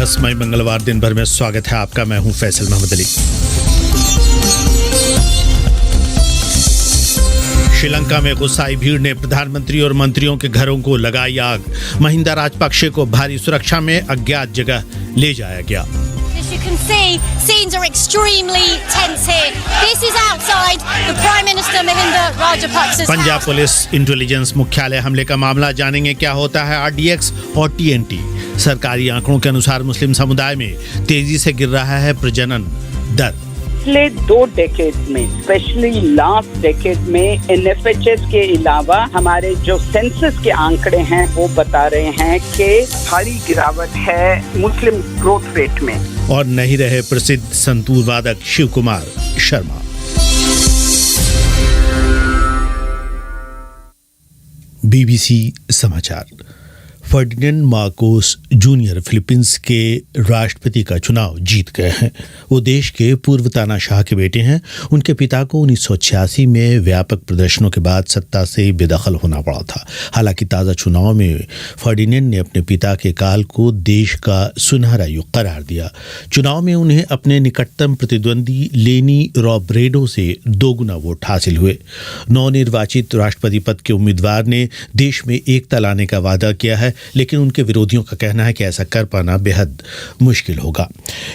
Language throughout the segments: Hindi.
10 मई मंगलवार दिन भर में स्वागत है आपका। मैं हूं फैसल मोहम्मद अली। श्रीलंका में गुस्साई भीड़ ने प्रधानमंत्री और मंत्रियों के घरों को लगाई आग। महिंदा राजपक्षे को भारी सुरक्षा में अज्ञात जगह ले जाया गया। As you can see, scenes are extremely tense here. This is outside the Prime Minister Mahinda Rajapaksa's Punjab police intelligence मुख्यालय हमले का मामला जानेंगे। क्या होता है RDX और TNT। सरकारी आंकड़ों के अनुसार मुस्लिम समुदाय में तेजी से गिर रहा है प्रजनन दर। पिछले 2 डेकेड में, स्पेशली लास्ट डेकेड में, NFHS के अलावा हमारे जो सेंसस के आंकड़े हैं वो बता रहे हैं कि भारी गिरावट है मुस्लिम ग्रोथ रेट में। और नहीं रहे प्रसिद्ध संतूर वादक शिव कुमार शर्मा। BBC समाचार। फर्डिनेंड मार्कोस जूनियर फिलीपींस के राष्ट्रपति का चुनाव जीत गए हैं। वो देश के पूर्व तानाशाह के बेटे हैं। उनके पिता को 1986 में व्यापक प्रदर्शनों के बाद सत्ता से बेदखल होना पड़ा था। हालांकि ताज़ा चुनाव में फर्डिनेंड ने अपने पिता के काल को देश का सुनहरा युग करार दिया। चुनाव में उन्हें अपने निकटतम प्रतिद्वंदी लेनी रॉब्रेडो से 2 गुना वोट हासिल हुए। नवनिर्वाचित राष्ट्रपति पद के उम्मीदवार ने देश में एकता लाने का वादा किया है, लेकिन उनके विरोधियों का कहना है कि ऐसा कर पाना बेहद मुश्किल होगा।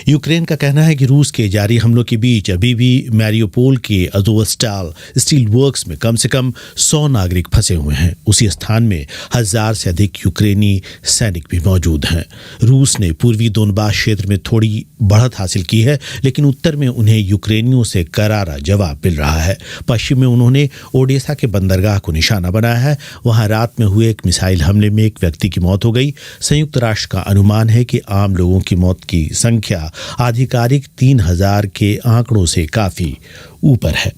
यूक्रेन का कहना है कि रूस के जारी हमलों के बीच अभी भी मैरियोपोल के अज़ोवस्टाल स्टील वर्क्स में कम से कम 100 नागरिक फंसे हुए हैं। उसी स्थान में 1000 से अधिक यूक्रेनी सैनिक भी मौजूद हैं। रूस ने पूर्वी दोनबास क्षेत्र में थोड़ी बढ़त हासिल की है, लेकिन उत्तर में उन्हें यूक्रेनियों से करारा जवाब मिल रहा है। पश्चिम में उन्होंने ओडेसा के बंदरगाह को निशाना बनाया है। वहां रात में हुए एक मिसाइल हमले में एक व्यक्ति की मौत हो गई। संयुक्त राष्ट्र का अनुमान है कि आम लोगों की मौत की संख्या आधिकारिक 3000 के आंकड़ों से काफी ऊपर है।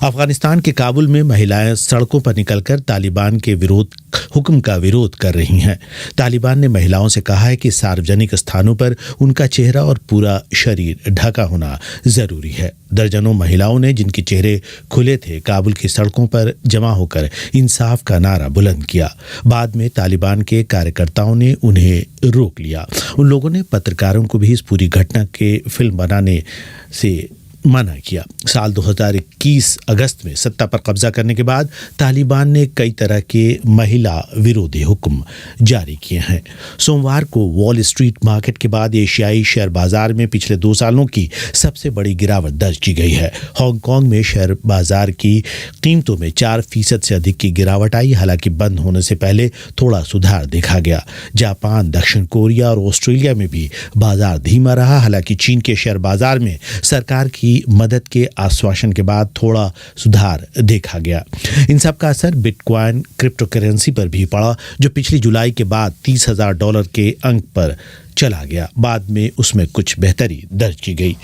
अफगानिस्तान के काबुल में महिलाएं सड़कों पर निकलकर तालिबान के हुक्म का विरोध कर रही हैं। तालिबान ने महिलाओं से कहा है कि सार्वजनिक स्थानों पर उनका चेहरा और पूरा शरीर ढका होना जरूरी है। दर्जनों महिलाओं ने, जिनके चेहरे खुले थे, काबुल की सड़कों पर जमा होकर इंसाफ का नारा बुलंद किया। बाद में तालिबान के कार्यकर्ताओं ने उन्हें रोक लिया। उन लोगों ने पत्रकारों को भी इस पूरी घटना के फिल्म बनाने से मना किया। साल 2021 अगस्त में सत्ता पर कब्जा करने के बाद तालिबान ने कई तरह के महिला विरोधी हुक्म जारी किए हैं। सोमवार को वॉल स्ट्रीट मार्केट के बाद एशियाई शेयर बाजार में पिछले 2 सालों की सबसे बड़ी गिरावट दर्ज की गई है। हांगकांग में शेयर बाजार की कीमतों में 4% से अधिक की गिरावट आई। हालांकि बंद होने से पहले थोड़ा सुधार देखा गया। जापान, दक्षिण कोरिया और ऑस्ट्रेलिया में भी बाजार धीमा रहा। हालांकि चीन के शेयर बाजार में सरकार की मदद के आश्वासन के बाद थोड़ा सुधार देखा गया। इन सब का असर बिटकॉइन क्रिप्टो करेंसी पर भी पड़ा, जो पिछली जुलाई के बाद $30,000 के अंक पर चला गया। बाद में उसमें कुछ बेहतरी दर्ज की गई।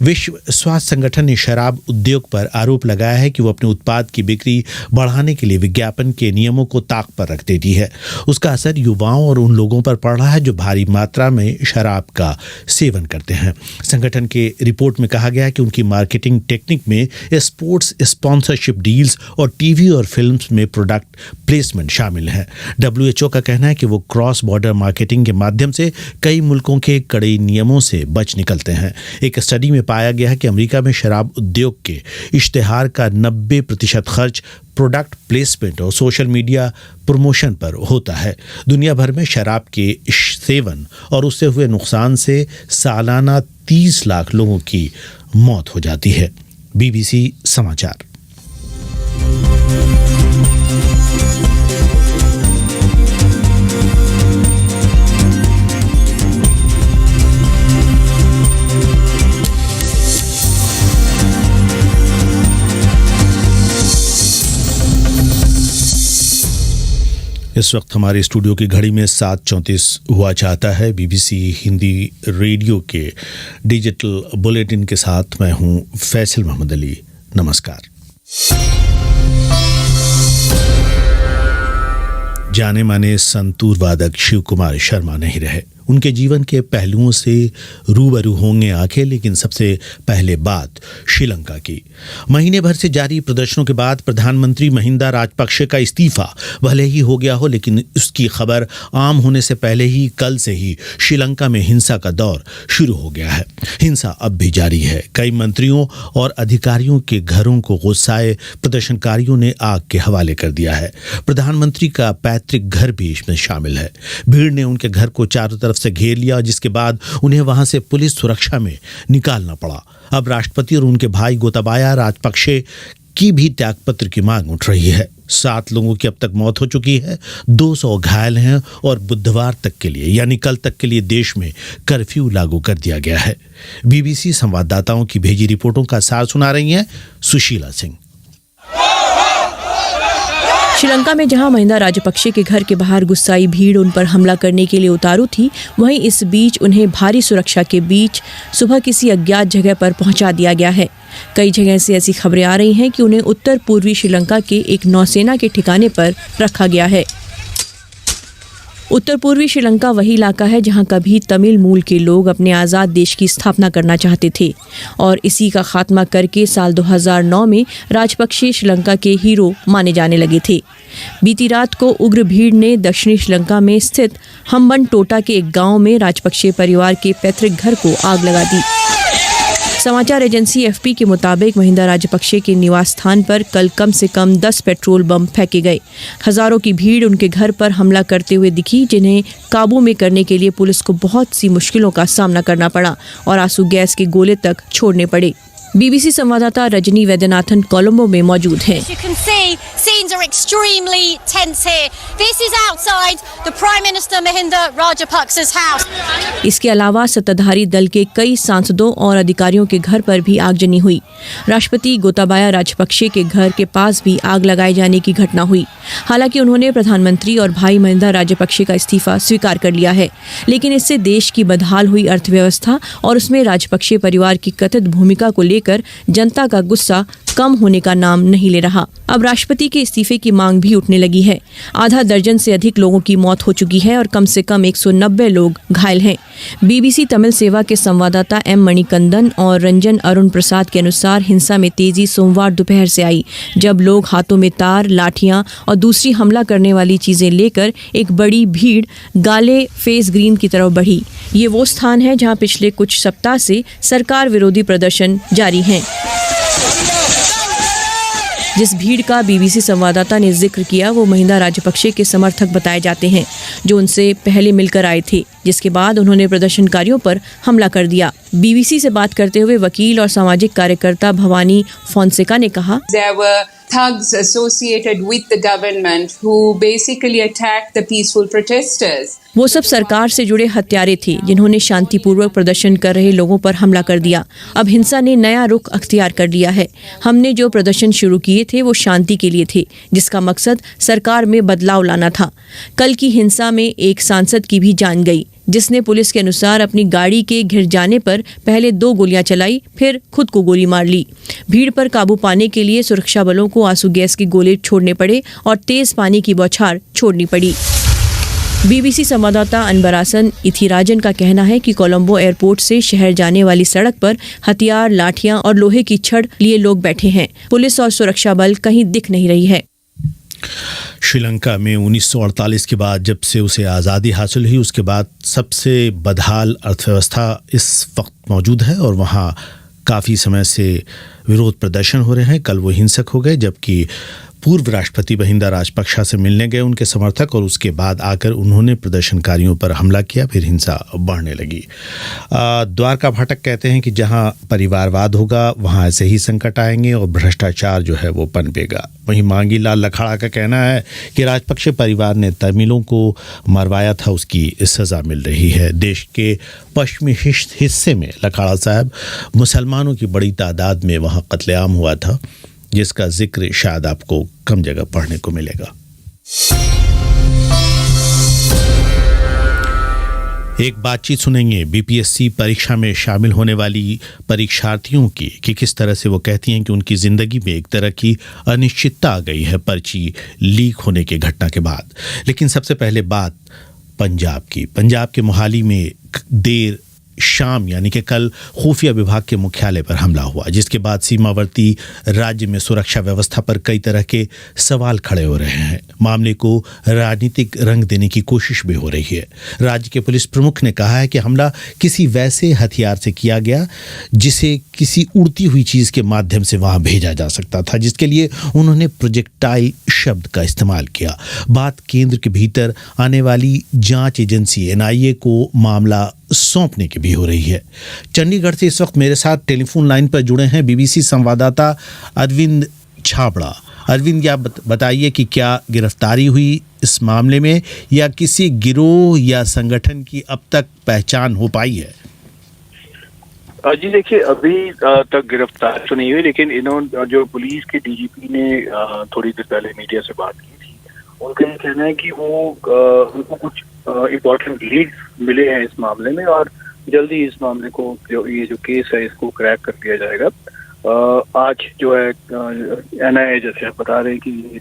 विश्व स्वास्थ्य संगठन ने शराब उद्योग पर आरोप लगाया है कि वो अपने उत्पाद की बिक्री बढ़ाने के लिए विज्ञापन के नियमों को ताक पर रख देती है। उसका असर युवाओं और उन लोगों पर पड़ रहा है जो भारी मात्रा में शराब का सेवन करते हैं। संगठन के रिपोर्ट में कहा गया है कि उनकी मार्केटिंग टेक्निक में स्पोर्ट्स स्पॉन्सरशिप डील्स और टीवी और फिल्म्स में प्रोडक्ट प्लेसमेंट शामिल है। WHO का कहना है कि वो क्रॉस बॉर्डर मार्केटिंग के माध्यम से कई मुल्कों के कड़े नियमों से बच निकलते हैं। एक स्टडी में पाया गया है कि अमेरिका में शराब उद्योग के इश्तेहार का 90% खर्च प्रोडक्ट प्लेसमेंट और सोशल मीडिया प्रमोशन पर होता है। दुनिया भर में शराब के सेवन और उससे हुए नुकसान से सालाना 30 लाख लोगों की मौत हो जाती है। BBC समाचार। इस वक्त हमारे स्टूडियो की घड़ी में 7:34 हुआ चाहता है। BBC हिंदी रेडियो के डिजिटल बुलेटिन के साथ मैं हूं फैसल मोहम्मद अली। नमस्कार। जाने माने संतूर वादक शिव कुमार शर्मा नहीं रहे। उनके जीवन के पहलुओं से रूबरू होंगे आंखें, लेकिन सबसे पहले बात श्रीलंका की। महीने भर से जारी प्रदर्शनों के बाद प्रधानमंत्री महिंदा राजपक्षे का इस्तीफा भले ही हो गया हो, लेकिन उसकी खबर आम होने से पहले ही कल से ही श्रीलंका में हिंसा का दौर शुरू हो गया है। हिंसा अब भी जारी है। कई मंत्रियों और अधिकारियों के घरों को गुस्साए प्रदर्शनकारियों ने आग के हवाले कर दिया है। प्रधानमंत्री का पैतृक घर भी इसमें शामिल है। भीड़ ने उनके घर को चारों तरफ से घेर लिया, जिसके बाद उन्हें वहां से पुलिस सुरक्षा में निकालना पड़ा। अब राष्ट्रपति और उनके भाई गोताबाया राजपक्षे की भी त्यागपत्र की मांग उठ रही है। 7 लोगों की अब तक मौत हो चुकी है, 200 घायल हैं और बुधवार तक के लिए यानी कल तक के लिए देश में कर्फ्यू लागू कर दिया गया है। बीबीसी संवाददाताओं की भेजी रिपोर्टों का सार सुना रही हैं सुशीला सिंह। श्रीलंका में जहां महिंदा राजपक्षे के घर के बाहर गुस्साई भीड़ उन पर हमला करने के लिए उतारू थी, वहीं इस बीच उन्हें भारी सुरक्षा के बीच सुबह किसी अज्ञात जगह पर पहुंचा दिया गया है। कई जगह से ऐसी खबरें आ रही हैं कि उन्हें उत्तर पूर्वी श्रीलंका के एक नौसेना के ठिकाने पर रखा गया है। उत्तर पूर्वी श्रीलंका वही इलाका है जहां कभी तमिल मूल के लोग अपने आज़ाद देश की स्थापना करना चाहते थे और इसी का खात्मा करके साल 2009 में राजपक्षे श्रीलंका के हीरो माने जाने लगे थे। बीती रात को उग्र भीड़ ने दक्षिणी श्रीलंका में स्थित हम्बनटोटा के एक गांव में राजपक्षे परिवार के पैतृक घर को आग लगा दी। समाचार एजेंसी एफपी के मुताबिक महिंदा राजपक्षे के निवास स्थान पर कल कम से कम 10 पेट्रोल बम फेंके गए। हजारों की भीड़ उनके घर पर हमला करते हुए दिखी, जिन्हें काबू में करने के लिए पुलिस को बहुत सी मुश्किलों का सामना करना पड़ा और आंसू गैस के गोले तक छोड़ने पड़े। बीबीसी संवाददाता रजनी वैद्यनाथन कोलंबो में मौजूद हैं। You can see scenes are extremely tense here. This is outside the Prime Minister Mahinda Rajapaksa's house. इसके अलावा सत्ताधारी दल के कई सांसदों और अधिकारियों के घर पर भी आगजनी हुई। राष्ट्रपति गोताबाया राजपक्षे के घर के पास भी आग लगाए जाने की घटना हुई। हालांकि उन्होंने प्रधानमंत्री और भाई महिंदा राजपक्षे का इस्तीफा स्वीकार कर लिया है, लेकिन इससे देश की बदहाल हुई अर्थव्यवस्था और उसमें राजपक्षे परिवार की कथित भूमिका को लेकर जनता का गुस्सा कम होने का नाम नहीं ले रहा। अब राष्ट्रपति के इस्तीफे की मांग भी उठने लगी है। आधा दर्जन से अधिक लोगों की मौत हो चुकी है और कम से कम 190 लोग घायल हैं। बीबीसी तमिल सेवा के संवाददाता एम मणिकंदन और रंजन अरुण प्रसाद के अनुसार हिंसा में तेजी सोमवार दोपहर से आई, जब लोग हाथों में तार, लाठियां और दूसरी हमला करने वाली चीजें लेकर एक बड़ी भीड़ गाले फेस ग्रीन की तरफ बढ़ी। ये वो स्थान है जहां पिछले कुछ सप्ताह से सरकार विरोधी प्रदर्शन जारी हैं। जिस भीड़ का बीबीसी संवाददाता ने जिक्र किया वो महिंदा राजपक्षे के समर्थक बताए जाते हैं, जो उनसे पहले मिलकर आए थे, जिसके बाद उन्होंने प्रदर्शनकारियों पर हमला कर दिया। बीबीसी से बात करते हुए वकील और सामाजिक कार्यकर्ता भवानी फोंसेका ने कहा, There were thugs associated with the government who basically attacked the peaceful protesters. वो सब सरकार से जुड़े हत्यारे थे जिन्होंने शांतिपूर्वक प्रदर्शन कर रहे लोगों पर हमला कर दिया। अब हिंसा ने नया रुख अख्तियार कर लिया है। हमने जो प्रदर्शन शुरू किए थे वो शांति के लिए थे, जिसका मकसद सरकार में बदलाव लाना था। कल की हिंसा में एक सांसद की भी जान गई, जिसने पुलिस के अनुसार अपनी गाड़ी के घिर जाने पर पहले 2 गोलियां चलाई, फिर खुद को गोली मार ली। भीड़ पर काबू पाने के लिए सुरक्षा बलों को आंसू गैस के गोले छोड़ने पड़े और तेज पानी की बौछार छोड़नी पड़ी। बीबीसी संवाददाता अनबरासन इथिराजन का कहना है कि कोलंबो एयरपोर्ट से शहर जाने वाली सड़क पर हथियार, लाठियां और लोहे की छड़ लिए लोग बैठे हैं। पुलिस और सुरक्षा बल कहीं दिख नहीं रही है। श्रीलंका में 1948 के बाद जब से उसे आज़ादी हासिल हुई, उसके बाद सबसे बदहाल अर्थव्यवस्था इस वक्त मौजूद है और वहाँ काफ़ी समय से विरोध प्रदर्शन हो रहे हैं। कल वो हिंसक हो गए, जबकि पूर्व राष्ट्रपति महिंदा राजपक्षा से मिलने गए उनके समर्थक और उसके बाद आकर उन्होंने प्रदर्शनकारियों पर हमला किया, फिर हिंसा बढ़ने लगी। द्वारका भाटक कहते हैं कि जहां परिवारवाद होगा वहां ऐसे ही संकट आएंगे और भ्रष्टाचार जो है वो पनपेगा। वहीं मांगी लाल लखाड़ा का कहना है कि राजपक्षे परिवार ने तमिलों को मरवाया था, उसकी सज़ा मिल रही है। देश के पश्चिमी हिस्से में लखाड़ा साहब मुसलमानों की बड़ी तादाद में वहाँ कत्लेआम हुआ था, जिसका जिक्र शायद आपको कम जगह पढ़ने को मिलेगा। एक बातचीत सुनेंगे बीपीएससी परीक्षा में शामिल होने वाली परीक्षार्थियों की कि किस तरह से वो कहती हैं कि उनकी ज़िंदगी में एक तरह की अनिश्चितता आ गई है पर्ची लीक होने की घटना के बाद। लेकिन सबसे पहले बात पंजाब के मोहाली में देर शाम यानी कि कल खुफिया विभाग के मुख्यालय पर हमला हुआ, जिसके बाद सीमावर्ती राज्य में सुरक्षा व्यवस्था पर कई तरह के सवाल खड़े हो रहे हैं। मामले को राजनीतिक रंग देने की कोशिश भी हो रही है। राज्य के पुलिस प्रमुख ने कहा है कि हमला किसी वैसे हथियार से किया गया जिसे किसी उड़ती हुई चीज के माध्यम से वहां भेजा जा सकता था, जिसके लिए उन्होंने प्रोजेक्टाइल शब्द का इस्तेमाल किया। बात केंद्र के भीतर आने वाली जांच एजेंसी NIA को मामला सौंपने की भी हो रही है। चंडीगढ़ से इस वक्त मेरे साथ टेलीफोन लाइन पर जुड़े हैं BBC संवाददाता अरविंद छाबड़ा। अरविंद, या बताइए कि क्या गिरफ्तारी हुई इस मामले में या किसी गिरोह या संगठन की अब तक पहचान हो पाई है? जी देखिए, अभी तक गिरफ्तार तो नहीं हुई, लेकिन इन्होंने जो पुलिस के DGP ने थोड़ी देर पहले मीडिया से बात की थी, उनका ये कहना है कि वो उनको कुछ इम्पोर्टेंट लीड्स मिले हैं इस मामले में और जल्दी इस मामले को जो केस है इसको क्रैक कर दिया जाएगा। आज जो है NIA, जैसे आप बता रहे हैं कि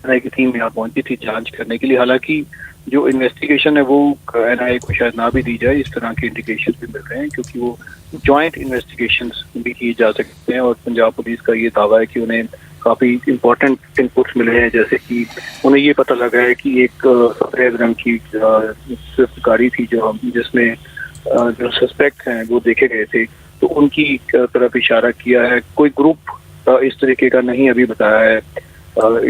NIA की टीम यहाँ पहुंची थी जांच करने के लिए। हालांकि जो इन्वेस्टिगेशन है वो NIA को शायद ना भी दी जाए, इस तरह के इंडिकेशन भी मिल रहे हैं, क्योंकि वो जॉइंट इन्वेस्टिगेशंस भी की जा सकते हैं। और पंजाब पुलिस का ये दावा है कि उन्हें काफी इम्पोर्टेंट इनपुट्स मिले हैं, जैसे कि उन्हें ये पता लगा है कि एक सफेद रंग की स्विफ्ट गाड़ी थी जिसमें जो सस्पेक्ट हैं वो देखे गए थे, तो उनकी तरफ इशारा किया है। कोई ग्रुप इस तरीके का नहीं अभी बताया है,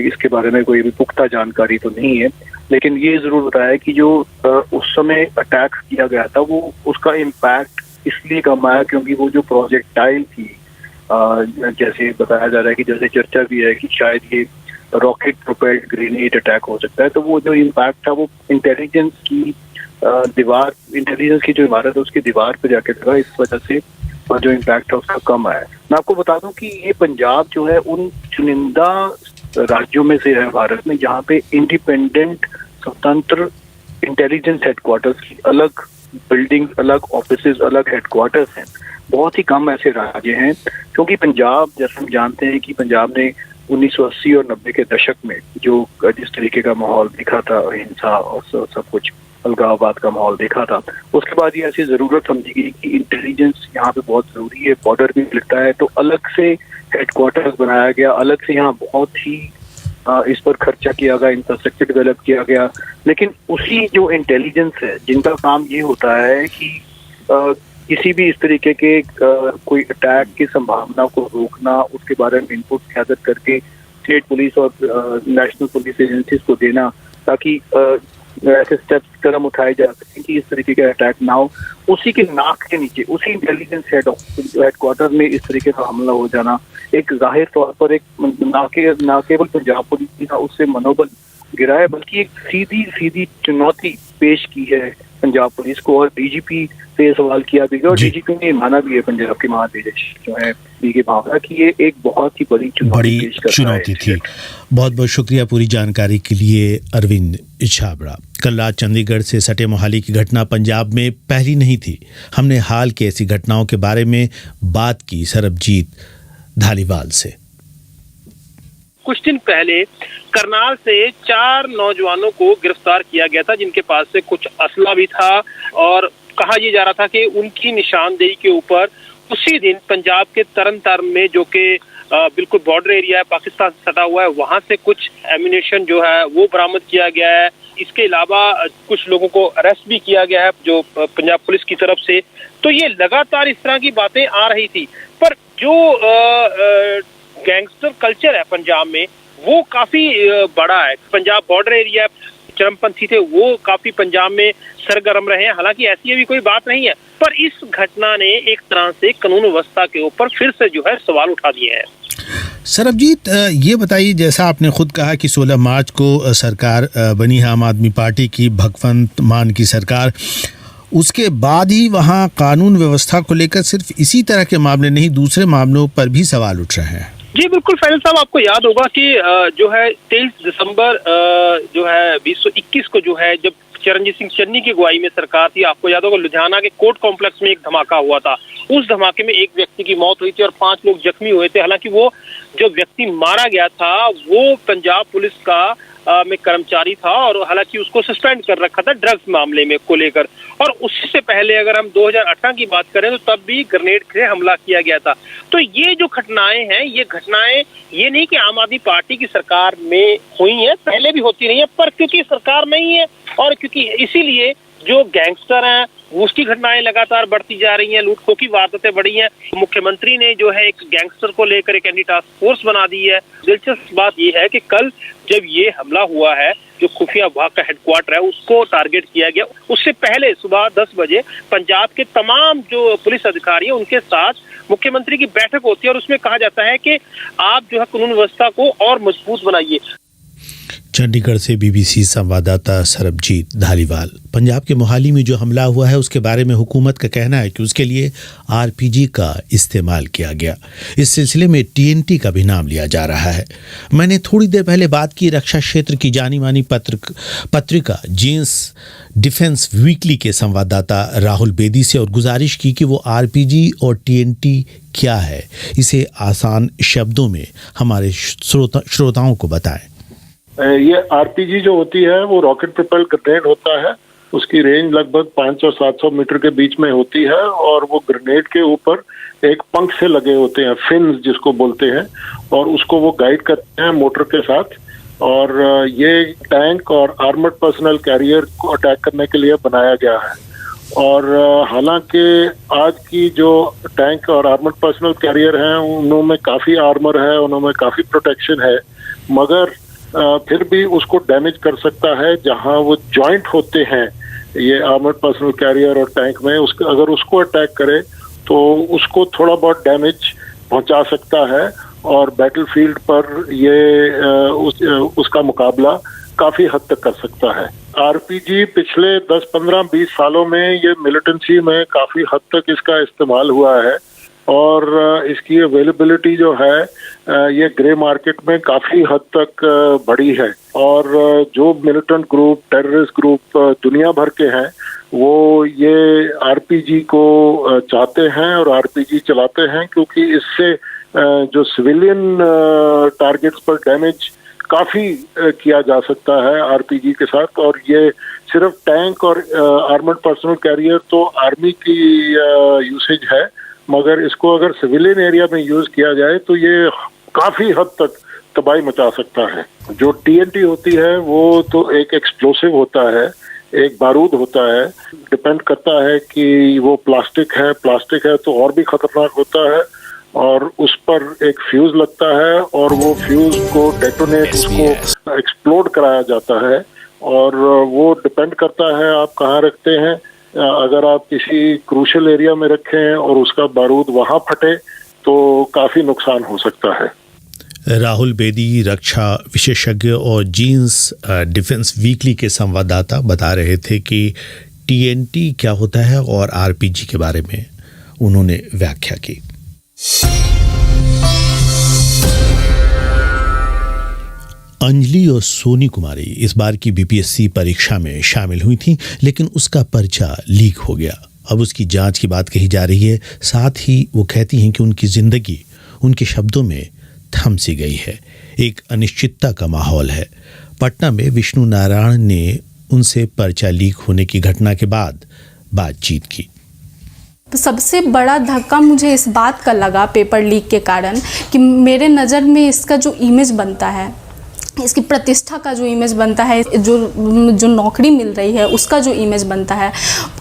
इसके बारे में कोई भी पुख्ता जानकारी तो नहीं है, लेकिन ये जरूर बताया है कि जो उस समय अटैक किया गया था वो उसका इम्पैक्ट इसलिए कम आया क्योंकि वो जो प्रोजेक्टाइल थी, जैसे बताया जा रहा है कि जैसे चर्चा भी है कि शायद ये रॉकेट प्रोपेल्ड ग्रेनेड अटैक हो सकता है, तो वो जो इम्पैक्ट था वो इंटेलिजेंस की जो इमारत है उसकी दीवार पे जाके लगा, इस वजह से जो इम्पैक्ट है उसका कम आया। मैं आपको बता दूं कि ये पंजाब जो है उन चुनिंदा राज्यों में से है भारत में जहाँ पे इंडिपेंडेंट स्वतंत्र इंटेलिजेंस हेडक्वार्टर्स की अलग बिल्डिंग, अलग ऑफिसेज, अलग हेडक्वार्टर्स हैं। बहुत ही कम ऐसे राज्य हैं, क्योंकि पंजाब, जैसे हम जानते हैं कि पंजाब ने 1980 और 90 के दशक में जो जिस तरीके का माहौल दिखा था, हिंसा और सब कुछ अलगाववाद का माहौल देखा था, उसके बाद ये ऐसी जरूरत समझी गई कि इंटेलिजेंस यहाँ पे बहुत जरूरी है, बॉर्डर भी लगता है, तो अलग से हेडक्वार्टर्स बनाया गया, अलग से यहाँ बहुत ही इस पर खर्चा किया गया, इंफ्रास्ट्रक्चर डेवलप किया गया। लेकिन उसी जो इंटेलिजेंस है जिनका काम ये होता है कि किसी भी इस तरीके के कोई अटैक की संभावना को रोकना, उसके बारे में इनपुट गैदर करके स्टेट पुलिस और नेशनल पुलिस एजेंसीज को देना, ताकि ऐसे स्टेप्स कदम उठाए जा सकें कि इस तरीके का अटैक ना हो। उसी के नाक के नीचे, उसी इंटेलिजेंस हेडक्वार्टर में इस तरीके का हमला हो जाना एक जाहिर तौर पर एक ना केवल पंजाब पुलिस का उससे मनोबल गिरा है, बल्कि एक सीधी चुनौती पेश की है पंजाब पुलिस को। और DGP से ये सवाल किया भी गया और DGP ने माना भी है, पंजाब के महानिदेशक जो है BK भावना, की ये एक बहुत ही बड़ी चुनौती थी। बहुत बहुत शुक्रिया पूरी जानकारी के लिए अरविंद छाबड़ा। कल रात चंडीगढ़ से सटे मोहाली की घटना पंजाब में पहली नहीं थी। हमने हाल की ऐसी घटनाओं के बारे में बात की सरबजीत धालीवाल से। कुछ दिन पहले करनाल से 4 नौजवानों को गिरफ्तार किया गया था, जिनके पास से कुछ असला भी था और कहा यह जा रहा था कि उनकी निशानदेही के ऊपर उसी दिन पंजाब के तरन तारण में, जो कि बिल्कुल बॉर्डर एरिया है, पाकिस्तान से सटा हुआ है, वहां से कुछ एम्यूनेशन जो है वो बरामद किया गया है। इसके अलावा कुछ लोगों को अरेस्ट भी किया गया है जो पंजाब पुलिस की तरफ से। तो ये लगातार इस तरह की बातें आ रही थी, पर जो गैंगस्टर कल्चर है पंजाब में वो काफी बड़ा है। पंजाब बॉर्डर एरिया, चरमपंथी थे वो काफी पंजाब में सरगर्म रहे हैं। हालांकि ऐसी अभी कोई बात नहीं है, पर इस घटना ने एक तरह से कानून व्यवस्था के ऊपर फिर से जो है सवाल उठा दिए हैं। सरबजीत, ये बताइए, जैसा आपने खुद कहा कि 16 मार्च को सरकार बनी है आम आदमी पार्टी की, भगवंत मान की सरकार, उसके बाद ही वहाँ कानून व्यवस्था को लेकर सिर्फ इसी तरह के मामले नहीं, दूसरे मामलों पर भी सवाल उठ रहे हैं। जी बिल्कुल फैसल साहब, आपको याद होगा कि जो है 23 दिसंबर जो है 2021 को जो है जब चरणजीत सिंह चन्नी की अगुवाई में सरकार थी, आपको याद होगा लुधियाना के कोर्ट कॉम्प्लेक्स में एक धमाका हुआ था। उस धमाके में एक व्यक्ति की मौत हुई थी और 5 लोग जख्मी हुए थे। हालांकि वो जो व्यक्ति मारा गया था वो पंजाब पुलिस का में कर्मचारी था और हालांकि उसको सस्पेंड कर रखा था ड्रग्स मामले में को लेकर। और उससे पहले अगर हम 2018 की बात करें तो तब भी ग्रेनेड से हमला किया गया था। तो ये जो घटनाएं हैं, ये घटनाएं ये नहीं कि आम आदमी पार्टी की सरकार में हुई है, पहले भी होती रही है, पर क्योंकि सरकार नहीं है और क्योंकि इसीलिए जो गैंगस्टर हैं उसकी घटनाएं लगातार बढ़ती जा रही हैं, लूटखोह की वारदातें बढ़ी हैं। मुख्यमंत्री ने जो है एक गैंगस्टर को लेकर एक एंटी टास्क फोर्स बना दी है। दिलचस्प बात यह है कि कल जब ये हमला हुआ है, जो खुफिया विभाग का हेडक्वार्टर है उसको टारगेट किया गया, उससे पहले सुबह 10 बजे पंजाब के तमाम जो पुलिस अधिकारी हैं उनके साथ मुख्यमंत्री की बैठक होती है और उसमें कहा जाता है कि आप जो है कानून व्यवस्था को और मजबूत बनाइए। चंडीगढ़ से बीबीसी संवाददाता सरबजीत धालीवाल। पंजाब के मोहाली में जो हमला हुआ है उसके बारे में हुकूमत का कहना है कि उसके लिए आरपीजी का इस्तेमाल किया गया। इस सिलसिले में टीएनटी का भी नाम लिया जा रहा है। मैंने थोड़ी देर पहले बात की रक्षा क्षेत्र की जानी मानी पत्रिका जींस डिफेंस वीकली के संवाददाता राहुल बेदी से और गुजारिश की कि वो आरपीजी और टीएनटी क्या है, इसे आसान शब्दों में हमारे श्रोताओं को बताएं। ये आरपीजी जो होती है वो रॉकेट प्रोपेल ग्रेनेड होता है। उसकी रेंज लगभग 500 से 700 मीटर के बीच में होती है और वो ग्रेनेड के ऊपर एक पंख से लगे होते हैं, फिन्स जिसको बोलते हैं, और उसको वो गाइड करते हैं मोटर के साथ। और ये टैंक और आर्मर्ड पर्सनल कैरियर को अटैक करने के लिए बनाया गया है। और हालांकि आज की जो टैंक और आर्मर्ड पर्सनल कैरियर हैं उनमें काफ़ी आर्मर है, उनमें काफ़ी प्रोटेक्शन है, मगर फिर भी उसको डैमेज कर सकता है जहां वो जॉइंट होते हैं ये आर्मर्ड पर्सनल कैरियर और टैंक में। अगर उसको अटैक करे तो उसको थोड़ा बहुत डैमेज पहुंचा सकता है और बैटलफील्ड पर ये उसका मुकाबला काफी हद तक कर सकता है। आरपीजी पिछले 10, 15, 20 सालों में ये मिलिटेंसी में काफी हद तक इसका इस्तेमाल हुआ है और इसकी अवेलेबिलिटी जो है ये ग्रे मार्केट में काफी हद तक बढ़ी है। और जो मिलिटेंट ग्रुप, टेररिस्ट ग्रुप दुनिया भर के हैं वो ये आरपीजी को चाहते हैं और आरपीजी चलाते हैं, क्योंकि इससे जो सिविलियन टारगेट्स पर डैमेज काफी किया जा सकता है आरपीजी के साथ। और ये सिर्फ टैंक और आर्मर्ड पर्सनल कैरियर तो आर्मी की यूसेज है, मगर इसको अगर सिविलियन एरिया में यूज किया जाए तो ये काफी हद तक तबाही मचा सकता है। जो टीएनटी होती है वो तो एक एक्सप्लोसिव होता है, एक बारूद होता है। डिपेंड करता है कि वो प्लास्टिक है तो और भी खतरनाक होता है। और उस पर एक फ्यूज लगता है और वो फ्यूज को डेटोनेट, उसको एक्सप्लोड कराया जाता है। और वो डिपेंड करता है आप कहाँ रखते हैं। अगर आप किसी क्रूशल एरिया में रखें और उसका बारूद वहां फटे तो काफी नुकसान हो सकता है। राहुल बेदी रक्षा विशेषज्ञ और जींस डिफेंस वीकली के संवाददाता बता रहे थे कि टीएनटी क्या होता है और आरपीजी के बारे में उन्होंने व्याख्या की। अंजलि और सोनी कुमारी इस बार की बीपीएससी परीक्षा में शामिल हुई थीं, लेकिन उसका पर्चा लीक हो गया। अब उसकी जांच की बात कही जा रही है। साथ ही वो कहती हैं कि उनकी जिंदगी उनके शब्दों में थम सी गई है। एक अनिश्चितता का माहौल है। पटना में विष्णु नारायण ने उनसे पर्चा लीक होने की घटना के बाद बातचीत की। तो सबसे बड़ा धक्का मुझे इस बात का लगा पेपर लीक के कारण कि मेरे नज़र में इसका जो इमेज बनता है, इसकी प्रतिष्ठा का जो इमेज बनता है, जो नौकरी मिल रही है उसका जो इमेज बनता है,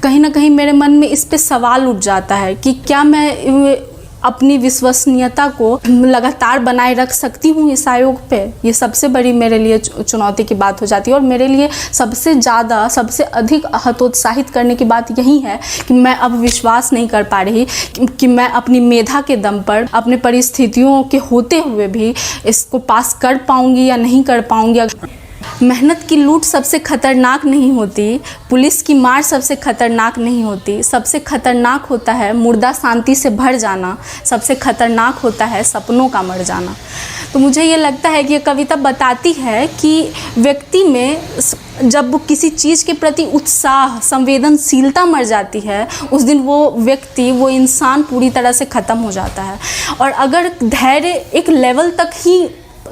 कहीं ना कहीं मेरे मन में इस पे सवाल उठ जाता है कि क्या मैं अपनी विश्वसनीयता को लगातार बनाए रख सकती हूँ इस आयोग पे। ये सबसे बड़ी मेरे लिए चुनौती की बात हो जाती है। और मेरे लिए सबसे ज़्यादा, सबसे अधिक हतोत्साहित करने की बात यही है कि मैं अब विश्वास नहीं कर पा रही कि मैं अपनी मेधा के दम पर, अपने परिस्थितियों के होते हुए भी इसको पास कर पाऊँगी या नहीं कर पाऊँगी। मेहनत की लूट सबसे खतरनाक नहीं होती, पुलिस की मार सबसे खतरनाक नहीं होती। सबसे खतरनाक होता है मुर्दा शांति से भर जाना, सबसे खतरनाक होता है सपनों का मर जाना। तो मुझे ये लगता है कि ये कविता बताती है कि व्यक्ति में जब वो किसी चीज़ के प्रति उत्साह, संवेदनशीलता मर जाती है, उस दिन वो व्यक्ति, वो इंसान पूरी तरह से ख़त्म हो जाता है। और अगर धैर्य एक लेवल तक ही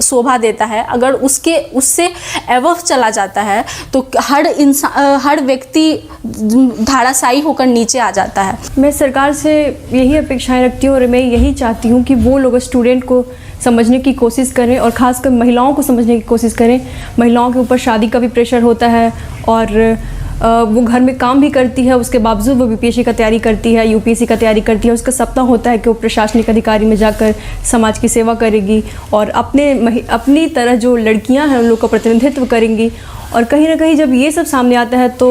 शोभा देता है, अगर उससे एवव चला जाता है तो हर व्यक्ति धाराशायी होकर नीचे आ जाता है। मैं सरकार से यही अपेक्षाएं रखती हूँ और मैं यही चाहती हूँ कि वो लोग स्टूडेंट को समझने की कोशिश करें और ख़ासकर महिलाओं को समझने की कोशिश करें। महिलाओं के ऊपर शादी का भी प्रेशर होता है और वो घर में काम भी करती है, उसके बावजूद वो बीपीएससी का तैयारी करती है, यूपीएससी का तैयारी करती है। उसका सपना होता है कि वो प्रशासनिक अधिकारी में जाकर समाज की सेवा करेगी और अपनी तरह जो लड़कियां हैं उन लोग का प्रतिनिधित्व करेंगी। और कहीं ना कहीं जब ये सब सामने आता है तो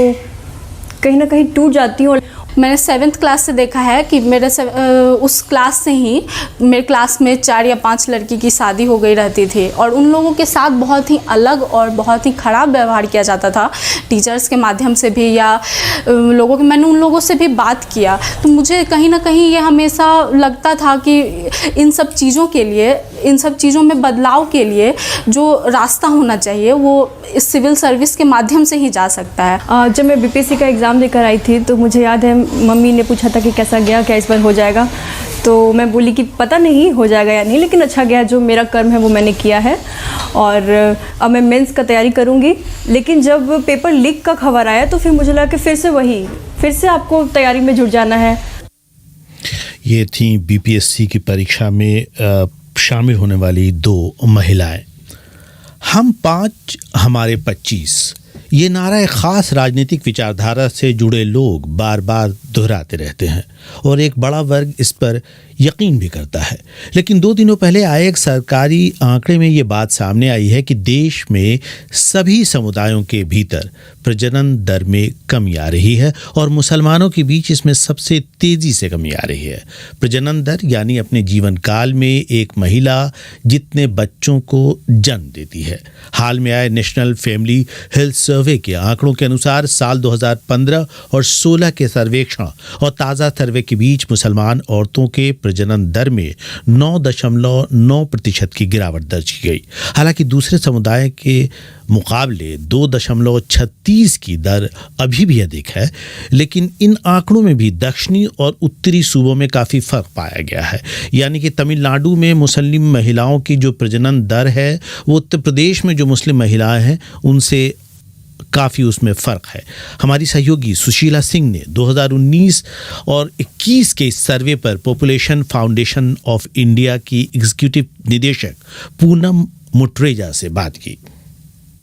कहीं ना कहीं टूट जाती हूँ। मैंने 7th क्लास से देखा है कि उस क्लास से ही मेरे क्लास में 4 या 5 लड़की की शादी हो गई रहती थी और उन लोगों के साथ बहुत ही अलग और बहुत ही ख़राब व्यवहार किया जाता था टीचर्स के माध्यम से भी या मैंने उन लोगों से भी बात किया। तो मुझे कहीं ना कहीं ये हमेशा लगता था कि इन सब चीज़ों में बदलाव के लिए जो रास्ता होना चाहिए वो इस सिविल सर्विस के माध्यम से ही जा सकता है। जब मैं बीपीएससी का एग्ज़ाम देकर आई थी तो मुझे याद है मम्मी ने पूछा था कि कैसा गया, क्या इस बार हो जाएगा। तो मैं बोली कि पता नहीं हो जाएगा या नहीं, लेकिन अच्छा गया, जो मेरा कर्म है वो मैंने किया है और अब मैं मेंस का तैयारी करूँगी। लेकिन जब पेपर लीक का खबर आया तो फिर मुझे लगा कि फिर से आपको तैयारी में जुट जाना है। ये थी बीपीएससी की परीक्षा में शामिल होने वाली 2 महिलाएं। हम 5 हमारे 25, ये नारा एक ख़ास राजनीतिक विचारधारा से जुड़े लोग बार बार दोहराते रहते हैं और एक बड़ा वर्ग इस पर यकीन भी करता है। लेकिन 2 दिनों पहले आए एक सरकारी आंकड़े में ये बात सामने आई है कि देश में सभी समुदायों के भीतर प्रजनन दर में कमी आ रही है और मुसलमानों के बीच इसमें सबसे तेज़ी से कमी आ रही है। प्रजनन दर यानी अपने जीवन काल में एक महिला जितने बच्चों को जन्म देती है। हाल में आए नेशनल फैमिली हेल्थ सर्वे के आंकड़ों के अनुसार साल 2015 और 16 के सर्वेक्षण और ताज़ा सर्वे के बीच मुसलमान औरतों के प्रजनन दर में 9.9% की गिरावट दर्ज की गई। हालांकि दूसरे समुदाय के मुकाबले 2.36 की दर अभी भी अधिक है, लेकिन इन आंकड़ों में भी दक्षिणी और उत्तरी सूबों में काफ़ी फर्क पाया गया है। यानी कि तमिलनाडु में मुस्लिम महिलाओं की जो प्रजनन दर है वो उत्तर प्रदेश में जो मुस्लिम महिलाएं हैं उनसे काफ़ी उसमें फ़र्क है। हमारी सहयोगी सुशीला सिंह ने 2019 और 21 के इस सर्वे पर पॉपुलेशन फाउंडेशन ऑफ इंडिया की एग्जीक्यूटिव निदेशक पूनम मुट्रेजा से बात की।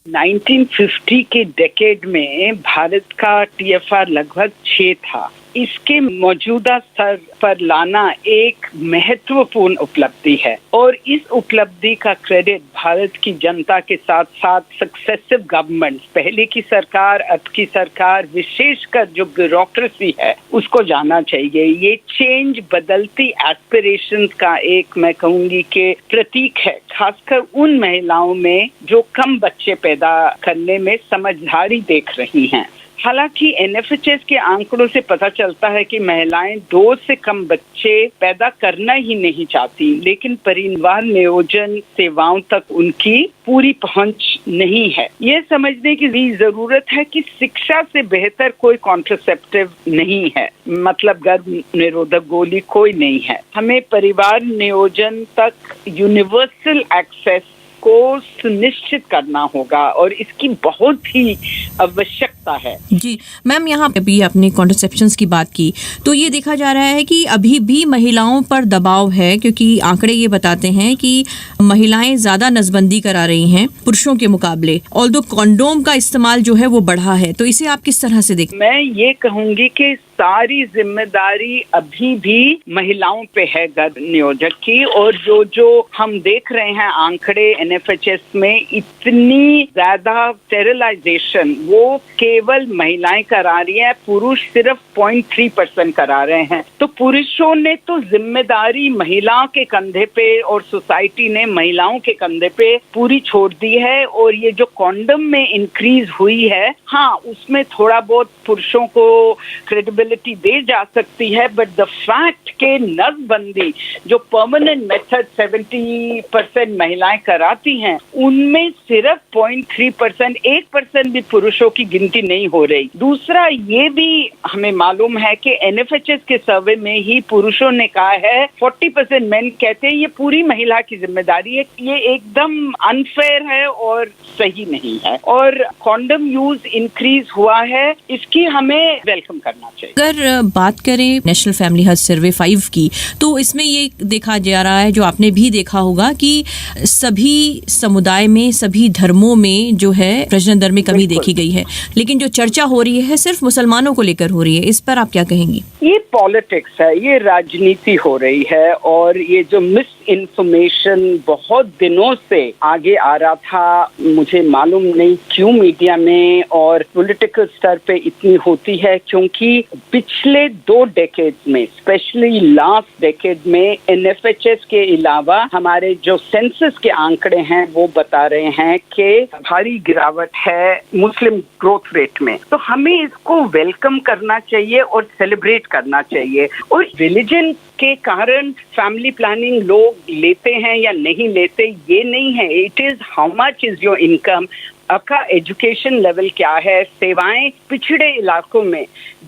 1950 के डेकेड में भारत का TFR लगभग 6 था। इसके मौजूदा स्तर पर लाना एक महत्वपूर्ण उपलब्धि है और इस उपलब्धि का क्रेडिट भारत की जनता के साथ साथ सक्सेसिव गवर्नमेंट, पहले की सरकार, अब की सरकार, विशेषकर जो ब्यूरोक्रेसी है उसको जाना चाहिए। ये चेंज बदलती एस्पिरेशंस का एक, मैं कहूंगी कि प्रतीक है, खासकर उन महिलाओं में जो कम बच्चे पैदा करने में समझदारी देख रही हैं। हालांकि NFHS के आंकड़ों से पता चलता है कि महिलाएं 2 से कम बच्चे पैदा करना ही नहीं चाहती, लेकिन परिवार नियोजन सेवाओं तक उनकी पूरी पहुंच नहीं है। ये समझने की भी जरूरत है कि शिक्षा से बेहतर कोई कॉन्ट्रासेप्टिव नहीं है, मतलब गर्भ निरोधक गोली कोई नहीं है। हमें परिवार नियोजन तक यूनिवर्सल एक्सेस को सुनिश्चित करना होगा और इसकी बहुत ही आवश्यकता है। जी मैम, यहाँ पे भी आपने कॉन्ट्रासेप्शंस की बात की तो ये देखा जा रहा है कि अभी भी महिलाओं पर दबाव है, क्योंकि आंकड़े ये बताते हैं कि महिलाएं ज्यादा नसबंदी करा रही हैं पुरुषों के मुकाबले, ऑल्दो कंडोम का इस्तेमाल जो है वो बढ़ा है। तो इसे आप किस तरह से देखते? मैं ये कहूंगी कि सारी जिम्मेदारी अभी भी महिलाओं पे है गर्भ नियोजक की, और जो हम देख रहे हैं आंकड़े NFHS में, इतनी ज्यादा स्टेरिलाइजेशन वो केवल महिलाएं करा रही हैं, पुरुष सिर्फ 0.3% करा रहे हैं। तो पुरुषों ने तो जिम्मेदारी महिलाओं के कंधे पे और सोसाइटी ने महिलाओं के कंधे पे पूरी छोड़ दी है। और ये जो कॉन्डम में इंक्रीज हुई है, हाँ उसमें थोड़ा बहुत पुरुषों को क्रेडिबिलिटी स्टेबिलिटी दे जा सकती है, बट द फैक्ट के नसबंदी जो परमानेंट मेथड 70% महिलाएं कराती हैं, उनमें सिर्फ 0.3%, 1% भी पुरुषों की गिनती नहीं हो रही। दूसरा ये भी हमें मालूम है कि NFHS के सर्वे में ही पुरुषों ने कहा है, 40% मेन कहते हैं ये पूरी महिला की जिम्मेदारी है। ये एकदम अनफेयर है और सही नहीं है। और कॉन्डम यूज इंक्रीज हुआ है, इसकी हमें वेलकम करना चाहिए। अगर बात करें नेशनल फैमिली हेल्थ सर्वे 5 की, तो इसमें ये देखा जा रहा है, जो आपने भी देखा होगा, कि सभी समुदाय में, सभी धर्मों में जो है प्रजनन दर में कमी देखी गई है, लेकिन जो चर्चा हो रही है सिर्फ मुसलमानों को लेकर हो रही है। इस पर आप क्या कहेंगी? ये पॉलिटिक्स है, ये राजनीति हो रही है, और ये जो मिस इन्फॉर्मेशन बहुत दिनों से आगे आ रहा था, मुझे मालूम नहीं क्यों मीडिया में और पॉलिटिकल स्तर पे इतनी होती है, क्योंकि पिछले 2 डेकेड्स में, स्पेशली लास्ट डेकेड में, NFHS के अलावा हमारे जो सेंसस के आंकड़े हैं वो बता रहे हैं कि भारी गिरावट है मुस्लिम ग्रोथ रेट में। तो हमें इसको वेलकम करना चाहिए और सेलिब्रेट करना चाहिए। और रिलीजन के कारण फैमिली प्लानिंग लोग लेते हैं या नहीं लेते, ये नहीं है। It is how much is your income, आपका एजुकेशन लेवल क्या है। सेवाएं पिछड़े इलाकों में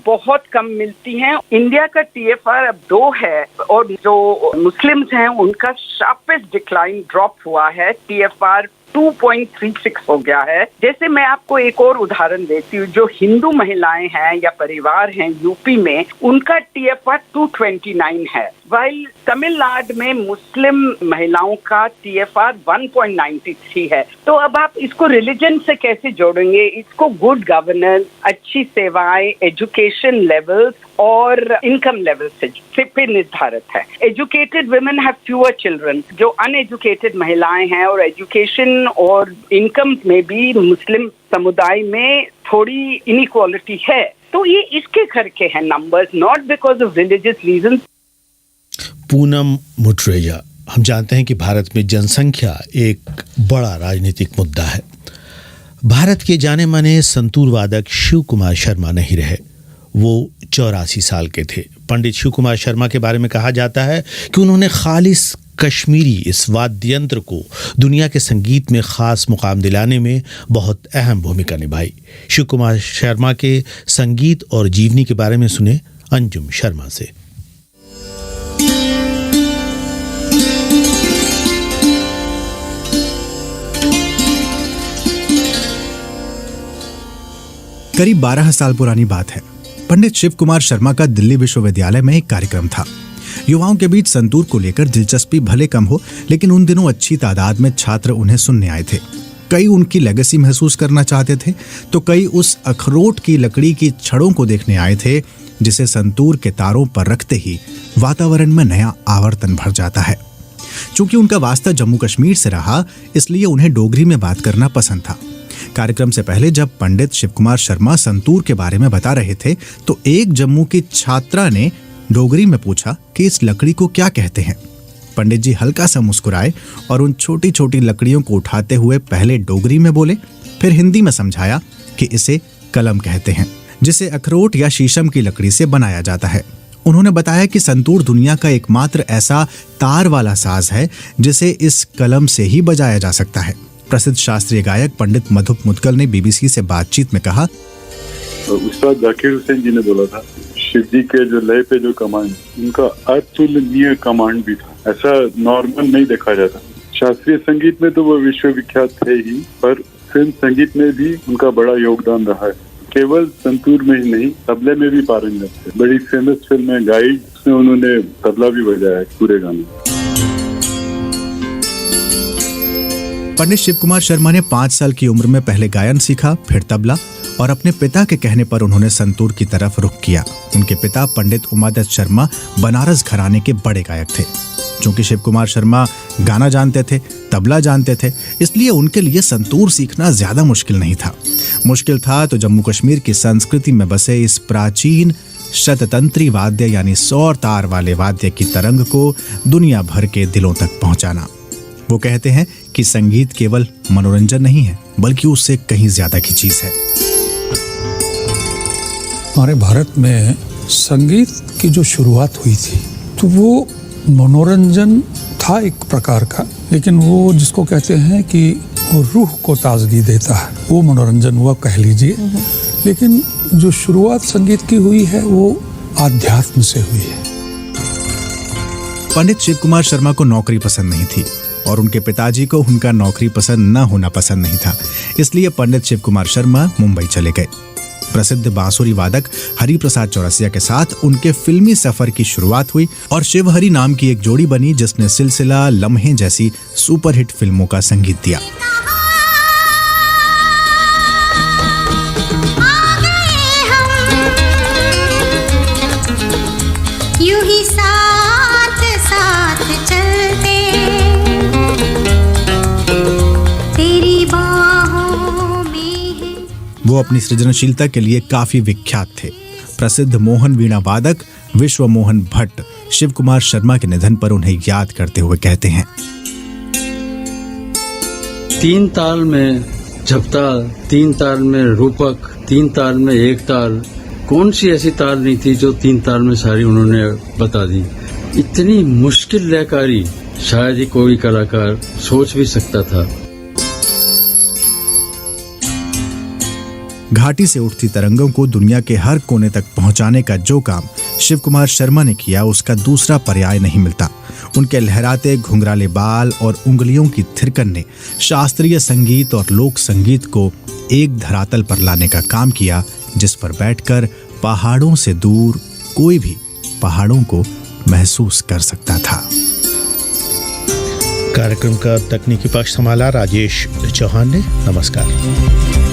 बहुत कम मिलती हैं। इंडिया का TFR अब 2 है, और जो मुस्लिम्स हैं उनका शार्पेस्ट डिक्लाइन ड्रॉप हुआ है। TFR 2.36 हो गया है। जैसे मैं आपको एक और उदाहरण देती हूँ, जो हिंदू महिलाएं हैं या परिवार हैं यूपी में, उनका TFR 229 है, वाइल तमिलनाडु में मुस्लिम महिलाओं का TFR 1.93 है। तो अब आप इसको रिलीजन से कैसे जोड़ेंगे? इसको गुड गवर्नेंस, अच्छी सेवाएं, एजुकेशन लेवल्स और इनकम लेवल से पे निर्धारित है। Educated women have fewer children. जो अनएजुकेटेड महिलाएं हैं, और एजुकेशन और इनकम में भी मुस्लिम समुदाय में थोड़ी इनइक्वालिटी है। तो ये इसके करके है numbers, not because of religious reason. Poonam Muttreja, हम जानते हैं कि भारत में जनसंख्या एक बड़ा राजनीतिक मुद्दा है। भारत के जाने माने संतूर वादक शिव कुमार शर्मा नहीं रहे। वो 84 साल के थे। पंडित शिव कुमार शर्मा के बारे में कहा जाता है कि उन्होंने खालिस कश्मीरी इस वाद्य यंत्र को दुनिया के संगीत में खास मुकाम दिलाने में बहुत अहम भूमिका निभाई। शिव कुमार शर्मा के संगीत और जीवनी के बारे में सुने अंजुम शर्मा से। करीब 12 साल पुरानी बात है। पंडित शिव कुमार शर्मा का दिल्ली विश्वविद्यालय में एक कार्यक्रम था। युवाओं के बीच संतूर को लेकर दिलचस्पी भले कम हो, लेकिन उन दिनों अच्छी तादाद में छात्र उन्हें सुनने आए थे। कई उनकी लेगेसी महसूस करना चाहते थे, तो कई उस अखरोट की लकड़ी की छड़ों को देखने आए थे, जिसे संतूर के तारों पर रखते ही वातावरण में नया आवर्तन भर जाता है। चूंकि उनका वास्ता जम्मू कश्मीर से रहा, इसलिए उन्हें डोगरी में बात करना पसंद था। कार्यक्रम से पहले जब पंडित शिव कुमार शर्मा संतूर के बारे में बता रहे थे, तो एक जम्मू की छात्रा ने डोगरी में पूछा कि इस लकड़ी को क्या कहते हैं। पंडित जी हल्का सा मुस्कुराए और उन छोटी छोटी लकड़ियों को उठाते हुए पहले डोगरी में बोले, फिर हिंदी में समझाया कि इसे कलम कहते हैं, जिसे अखरोट या शीशम की लकड़ी से बनाया जाता है। उन्होंने बताया कि संतूर दुनिया का एकमात्र ऐसा तार वाला साज है जिसे इस कलम से ही बजाया जा सकता है। प्रसिद्ध शास्त्रीय गायक पंडित मधुप मुदगल ने BBC से बातचीत में कहा, उस्ताद जाकिर हुसैन जी ने बोला था, शिव जी के जो लय पे जो कमांड, उनका अतुलनीय कमांड भी था। ऐसा नॉर्मल नहीं देखा जाता। शास्त्रीय संगीत में तो वो विश्वविख्यात थे ही, पर फिल्म संगीत में भी उनका बड़ा योगदान रहा है। केवल संतूर में ही नहीं, तबले में भी पारंगत थे। बड़ी फेमस फिल्म है गाइड, उसमें उन्होंने तबला भी बजाया है पूरे गाने। पंडित शिव कुमार शर्मा ने 5 साल की उम्र में पहले गायन सीखा, फिर तबला, और अपने पिता के कहने पर उन्होंने संतूर की तरफ रुख किया। उनके पिता पंडित उमादत्त शर्मा बनारस घराने के बड़े गायक थे। चूंकि शिव कुमार शर्मा गाना जानते थे, तबला जानते थे, इसलिए उनके लिए संतूर सीखना ज्यादा मुश्किल नहीं था। मुश्किल था तो जम्मू कश्मीर की संस्कृति में बसे इस प्राचीन शततंत्री वाद्य यानी 100 तार वाले वाद्य की तरंग को दुनिया भर के दिलों तक पहुंचाना। वो कहते हैं कि संगीत केवल मनोरंजन नहीं है, बल्कि उससे कहीं ज्यादा की चीज है। हमारे भारत में संगीत की जो शुरुआत हुई थी तो वो मनोरंजन था एक प्रकार का, लेकिन वो जिसको कहते हैं कि वो रूह को ताजगी देता है, वो मनोरंजन हुआ कह लीजिए। लेकिन जो शुरुआत संगीत की हुई है वो आध्यात्म से हुई है। पंडित शिव कुमार शर्मा को नौकरी पसंद नहीं थी और उनके पिताजी को उनका नौकरी पसंद न होना पसंद नहीं था, इसलिए पंडित शिव कुमार शर्मा मुंबई चले गए। प्रसिद्ध बांसुरी वादक हरि प्रसाद चौरसिया के साथ उनके फिल्मी सफर की शुरुआत हुई और शिवहरि नाम की एक जोड़ी बनी जिसने सिलसिला, लम्हे जैसी सुपरहिट फिल्मों का संगीत दिया। वो अपनी सृजनशीलता के लिए काफी विख्यात थे। प्रसिद्ध मोहन वीणा वादक विश्व मोहन भट्ट शिव कुमार शर्मा के निधन पर उन्हें याद करते हुए कहते हैं, 3 ताल में झपता, 3 ताल में रूपक, 3 ताल में एक ताल, कौन सी ऐसी ताल नहीं थी जो 3 ताल में सारी उन्होंने बता दी। इतनी मुश्किल लयकारी शायद ही कोई कलाकार सोच भी सकता था। घाटी से उठती तरंगों को दुनिया के हर कोने तक पहुंचाने का जो काम शिव कुमार शर्मा ने किया उसका दूसरा पर्याय नहीं मिलता। उनके लहराते घुंघराले बाल और उंगलियों की थिरकन ने शास्त्रीय संगीत और लोक संगीत को एक धरातल पर लाने का काम किया, जिस पर बैठकर पहाड़ों से दूर कोई भी पहाड़ों को महसूस कर सकता था। कार्यक्रम का तकनीकी पक्ष संभाला राजेश चौहान ने। नमस्कार।